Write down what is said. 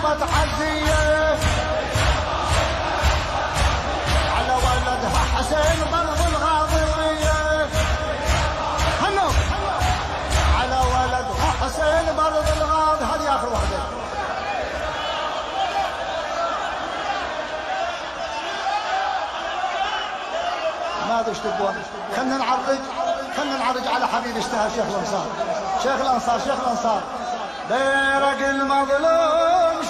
نشبة حزية على ولدها حسين برض الغاضبية. هنو على ولدها حسين برض الغاضب. هذه آخر واحدة. ماذا ايش تبغون؟ خلنا نعرج على حبيب اشتهى شيخ الانصار. شيخ الانصار بيرق المظلوم